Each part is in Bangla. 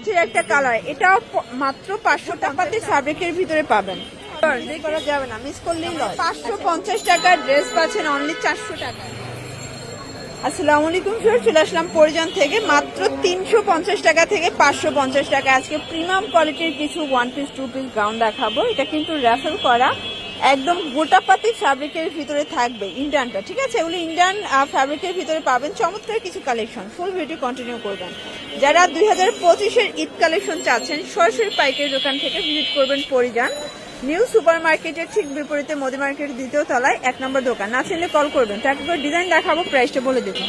অস্থির একটা কালার, এটাও মাত্র 500 টাকাতে ফ্যাব্রিকের ভিতরে পাবেন। করা যাবে না, মিস করলেই 550 টাকার ড্রেস পাচ্ছেন অনলি 400 টাকা। আসসালামু আলাইকুম স্যার, চলে আসলাম পরিজান থেকে মাত্র 350 টাকা থেকে 550 টাকা। আজকে প্রিমিয়াম কোয়ালিটির কিছু 1 পিস 2 পিস গাউন দেখাবো। এটা কিন্তু র্যাফেল করা, একদম গোটাপাতি ফ্যাব্রিকের ভিতরে থাকবে ইন্ডিয়ানটা, ঠিক আছে? এগুলো ইন্ডিয়ান ফ্যাব্রিকের ভিতরে পাবেন। চমৎকার কিছু কালেকশন, ফুল ভিডিও কন্টিনিউ করবেন। যারা 2025-এর ঈদ কালেকশন চাচ্ছেন সরাসরি পাইকারি দোকান থেকে ভিজিট করবেন পরিজান নিউ সুপার মার্কেটের ঠিক বিপরীতে মোদি মার্কেট 2য় তলায় 1 নম্বর দোকান। না চিনলে কল করবেন। তারপর ডিজাইন দেখাবো, প্রাইসটা বলে দেবো।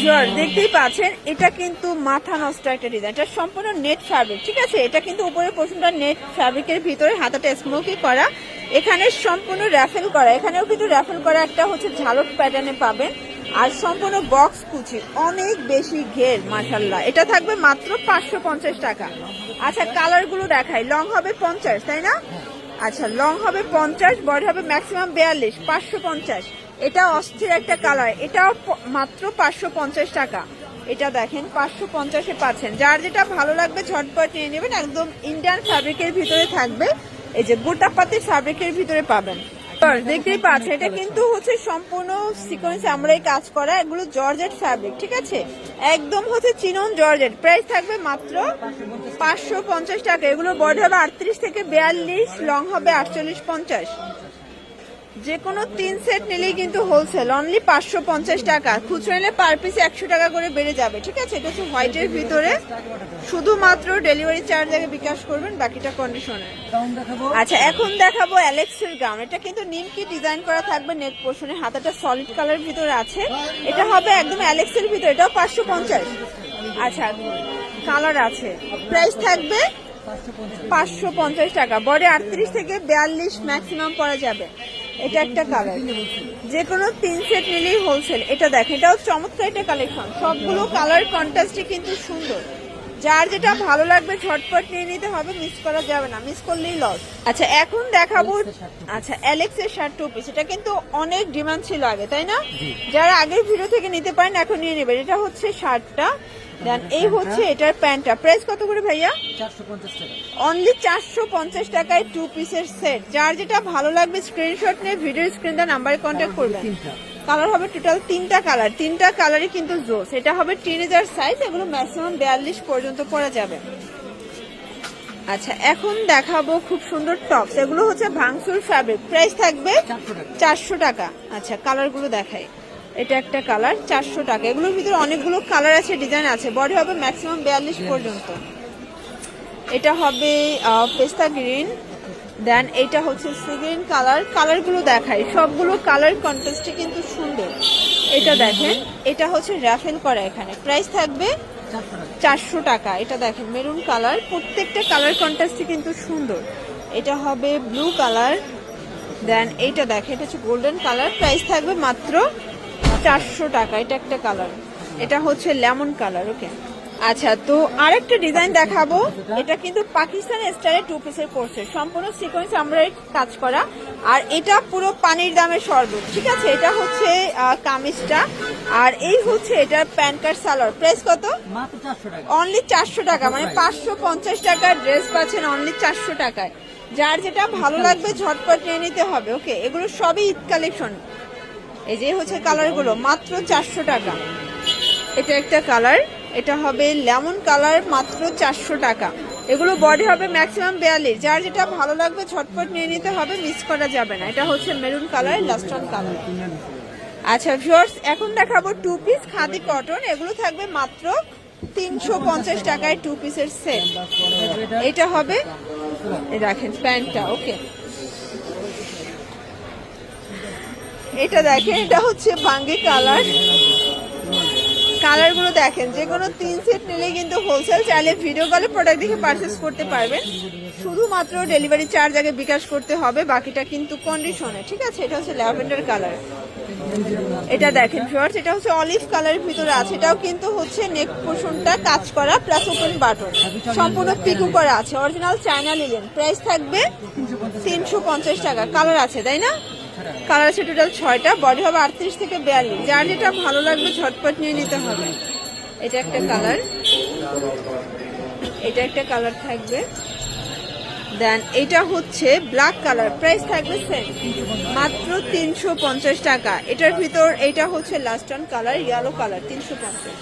শিওর, দেখতেই পাচ্ছেন এটা কিন্তু মাথা নষ্ট একটা ডিজাইন। এটা সম্পূর্ণ নেট ফ্যাব্রিক, ঠিক আছে? এটা কিন্তু উপরের পোর্শনটা নেট ফ্যাব্রিকের ভিতরে হাতাটা স্মোকি করা, এখানে সম্পূর্ণ র্যাফেল করা, এখানেও কিন্তু র্যাফেল করা একটা হচ্ছে ঝালট প্যাটার্নে পাবেন। আর সম্পূর্ণ বক্স কুচি, অনেক বেশি ঘের, মাশাআল্লাহ। এটা থাকবে মাত্র 550 টাকা। আচ্ছা, কালার গুলো দেখাই। লং হবে 50, তাই না? আচ্ছা, লং হবে 50, বড় হবে ম্যাক্সিমাম 42, 550। এটা অস্থির একটা কালার, এটাও মাত্র 550 টাকা। এটা দেখেন 550-এ পাচ্ছেন। যার যেটা ভালো লাগবে ঝটপট নিয়ে নেবেন। একদম ইন্ডিয়ান ফ্যাব্রিকের ভিতরে থাকবে, এই যে গোটাপাতি ফ্যাব্রিকের ভিতরে পাবেন। দেখতেই পাচ্ছেন এটা কিন্তু হচ্ছে সম্পূর্ণ সিকোয়েন্স আমরাই কাজ করা, এগুলো জর্জেট ফ্যাব্রিক, ঠিক আছে? একদম হচ্ছে চিনন জর্জেট। প্রাইস থাকবে মাত্র 550 টাকা। এগুলো বডি হবে 38 থেকে 42, লং হবে 48, 50। যে কোনো 3 সেট নিলেই কিন্তু হোলসেল অনলি 550 টাকা। খুচরা নিলে পার পিস 100 টাকা করে বেড়ে যাবে, ঠিক আছে? এটা হচ্ছে হোয়াইটের ভিতরে, শুধুমাত্র ডেলিভারি চার্জ আগে বিকাশ করবেন, বাকিটা কন্ডিশনে। আচ্ছা, এখন দেখাবো অ্যালেক্সের গাউন। এটা কিন্তু নিমকি ডিজাইন করা থাকবে নেট পোর্শনে, হাতাটা সলিড কালার ভিতরে আছে। এটা হবে একদম অ্যালেক্সের ভিতরে, এটাও 550। আচ্ছা, কালার আছে। প্রাইস থাকবে 550 টাকা। বডি 38 থেকে 42 ম্যাক্সিমাম পরা যাবে। এটা একটা কালার, যে কোনো 3 সেট নিলেই হোলসেল। এটা দেখেন, এটাও চমৎকার একটা কালেকশন। সবগুলো কালার কন্ট্রাস্টই কিন্তু সুন্দর। যার যেটা ভালো লাগবে ঝটপট নিয়ে নিতে হবে, মিস করা যাবে না, মিস করলেই লস। আচ্ছা, এখন দেখাবো আচ্ছা অ্যালেক্সের শার্ট 2 পিস। এটা কিন্তু অনেক ডিমান্ড ছিল আগে, তাই না? যারা আগের ভিডিও থেকে নিতে পারেন এখন নিয়ে নেবেন। এটা হচ্ছে শার্টটা, দেন এই হচ্ছে এটার প্যান্টটা। প্রাইস কত করে ভাইয়া? 450 টাকা। অনলি 450 টাকায় 2 পিসের সেট। যার যেটা ভালো লাগবে স্ক্রিনশট নিয়ে ভিডিও স্ক্রিন দা নাম্বারে কন্ট্যাক্ট করবেন। কালার হবে টোটাল 3টা কালার, 3টা কালারই কিন্তু জোস। এটা হবে টিনেজার সাইজ, এগুলো ম্যাক্সিমাম 42 পর্যন্ত পরা যাবে। আচ্ছা, এখন দেখাবো খুব সুন্দর টপস। এগুলো হচ্ছে ভাঙচুর ফ্যাব্রিক। প্রাইস থাকবে 400 টাকা। আচ্ছা, কালারগুলো দেখাই। এটা একটা কালার, 400 টাকা। এগুলোর ভিতরে অনেকগুলো কালার আছে, ডিজাইন আছে। বডি হবে ম্যাক্সিমাম 42 পর্যন্ত। এটা হবে পেস্তা গ্রিন, দেন এটা হচ্ছে সি গ্রিন কালার। কালারগুলো দেখাই, সবগুলো কালার কন্ট্রাস্টে কিন্তু সুন্দর। এটা দেখেন, এটা হচ্ছে র্যাফেল করা এখানে। প্রাইস থাকবে 400 টাকা। এটা দেখেন মেরুন কালার, প্রত্যেকটা কালার কন্ট্রাস্টে কিন্তু সুন্দর। এটা হবে ব্লু কালার, দেন এইটা দেখেন এটা হচ্ছে গোল্ডেন কালার। প্রাইস থাকবে মাত্র 400 টাকা। এটা একটা কালার, এটা হচ্ছে লেমন কালার। ওকে, আচ্ছা, তো আরেকটা ডিজাইন দেখাবো। এটা কিন্তু পাকিস্তানি স্টাইলে 2 পিসের কোর্সে, সম্পূর্ণ সিকোয়েন্স আমরা কাজ করা। আর এটা পুরো পানির দামের শরবত, ঠিক আছে? এটা হচ্ছে কামিজটা, আর এই হচ্ছে এটার প্যান্ট কাট সালোয়ার। প্রাইস কত? অনলি 400 টাকা। মানে 550 টাকার ড্রেস পাচ্ছেন অনলি 400 টাকায়। যার যেটা ভালো লাগবে ঝটপট নিয়ে নিতে হবে। ওকে, এগুলো সবই ঈদ কালেকশন। এই যে হচ্ছে কালারগুলো, মাত্র 400 টাকা। এটা একটা কালার, এটা হবে লেমন কালার, মাত্র 400 টাকা। এগুলো বডি হবে ম্যাক্সিমাম 42। যার যেটা ভালো লাগবে ঝটপট নিয়ে নিতে হবে, মিস করা যাবে না। এটা হচ্ছে মেরুন কালার, লাস্টন কালার। আচ্ছা ভিউয়ার্স, এখন দেখাবো 2 পিস খাদি কটন। এগুলো থাকবে মাত্র 350 টাকায় 2 পিসের সেট। এটা হবে, দেখেন প্যান্টটা। ওকে, এটা দেখেন, এটা হচ্ছে ভাঙ্গি কালার। কালারগুলো দেখেন, যে কোনো 3 সেট নিলেই কিন্তু হোলসেল। চাইলে ভিডিও কলে প্রোডাক্ট দেখে পারচেস করতে পারবেন। শুধুমাত্র ডেলিভারি চার্জ আগে বিকাশ করতে হবে, বাকিটা কিন্তু কন্ডিশনে, ঠিক আছে? এটা হচ্ছে ল্যাভেন্ডার কালার। এটা দেখেন ভিউয়ার্স, এটা হচ্ছে অলিভ কালারের ভিতরে আছে। এটাও কিন্তু হচ্ছে নেক পোর্শনটা কাজ করা, প্লাস ওপেন বাটন, সম্পূর্ণ পিকু করা আছে। Original China linen. প্রাইস থাকবে 350 টাকা। কালার আছে, তাই না? কালার আছে টোটাল 6টা। বডি হবে 38 থেকে 42। যার যেটা ভালো লাগবে ঝটপট নিয়ে নিতে হবে। এটা একটা কালার, এটা একটা কালার থাকবে। দেন এটা হচ্ছে ব্ল্যাক কালার, প্রাইস থাকবে সেম, মাত্র 350 টাকা। এটার ভিতর এটা হচ্ছে last on colour, yellow colour, 350।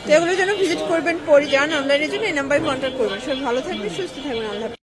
তো এগুলোর জন্য ভিজিট করবেন পরিজান অনলাইনের জন্য, এই নাম্বারে কন্ট্যাক্ট করবেন। সবাই ভালো থাকবেন, সুস্থ থাকবেন, আল্লাহ হাফেজ।